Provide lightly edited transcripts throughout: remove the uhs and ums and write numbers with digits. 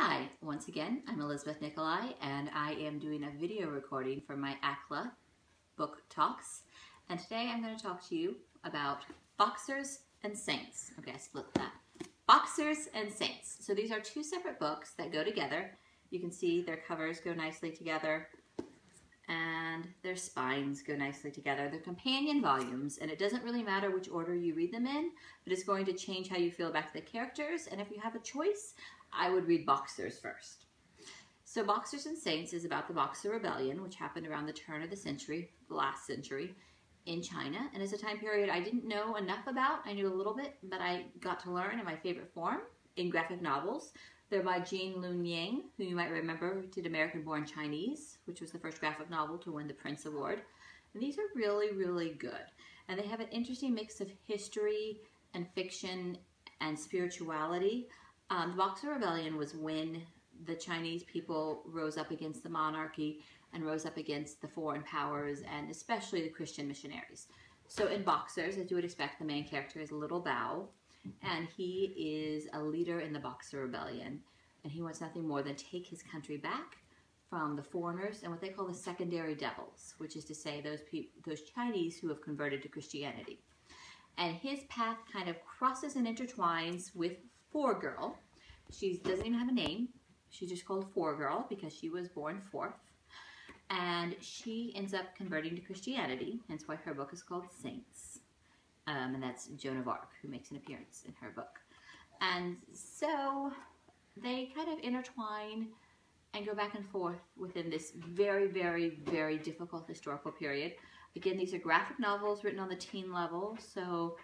Hi, once again, I'm Elizabeth Nicolai, and I am doing a video recording for my AKLA book talks. And today I'm going to talk to you about Boxers and Saints. Okay, I split that. Boxers and Saints. So these are two separate books that go together. You can see their covers go nicely together, and their spines go nicely together. They're companion volumes, and it doesn't really matter which order you read them in, but it's going to change how you feel about the characters. And if you have a choice, I would read Boxers first. So Boxers and Saints is about the Boxer Rebellion, which happened around the turn of the century, the last century, in China. And it's a time period I didn't know enough about. I knew a little bit, but I got to learn in my favorite form, in graphic novels. They're by Jean Lun Yang, who you might remember did American Born Chinese, which was the first graphic novel to win the Prince Award. And these are really, really good. And they have an interesting mix of history and fiction and spirituality. The Boxer Rebellion was when the Chinese people rose up against the monarchy and rose up against the foreign powers, and especially the Christian missionaries. So in Boxers, as you would expect, the main character is Little Bao, and he is a leader in the Boxer Rebellion, and he wants nothing more than take his country back from the foreigners and what they call the secondary devils, which is to say those Chinese who have converted to Christianity. And his path kind of crosses and intertwines with Four Girl. She doesn't even have a name. She's just called Four Girl because she was born fourth. And she ends up converting to Christianity, hence why her book is called Saints. And that's Joan of Arc, who makes an appearance in her book. And so they kind of intertwine and go back and forth within this very, very, very difficult historical period. Again, these are graphic novels written on the teen level, so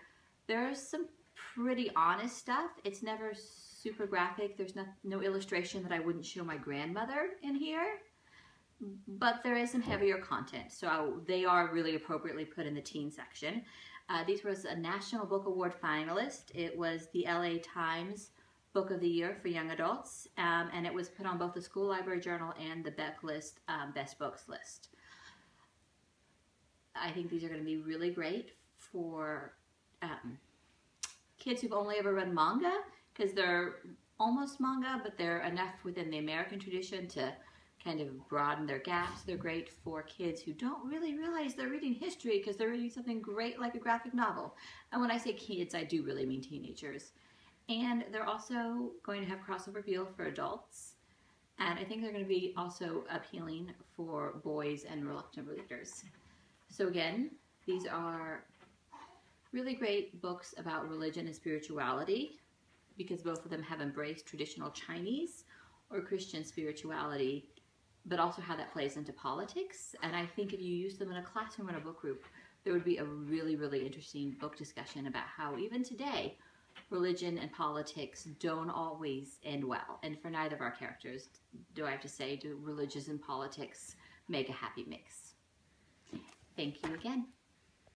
there's some pretty honest stuff. It's never super graphic. There's no illustration that I wouldn't show my grandmother in here, but there is some heavier content, so they are really appropriately put in the teen section. These was a National Book Award finalist. It was the LA Times Book of the Year for young adults, and it was put on both the School Library Journal and the Beck List Best Books list. I think these are going to be really great for kids who've only ever read manga, because they're almost manga, but they're enough within the American tradition to kind of broaden their gaps. They're great for kids who don't really realize they're reading history because they're reading something great like a graphic novel. And when I say kids, I do really mean teenagers. And they're also going to have crossover appeal for adults. And I think they're going to be also appealing for boys and reluctant readers. So again, these are really great books about religion and spirituality, because both of them have embraced traditional Chinese or Christian spirituality, but also how that plays into politics. And I think if you use them in a classroom or in a book group, there would be a really, really interesting book discussion about how even today, religion and politics don't always end well. And for neither of our characters, do I have to say, do religion and politics make a happy mix? Thank you again.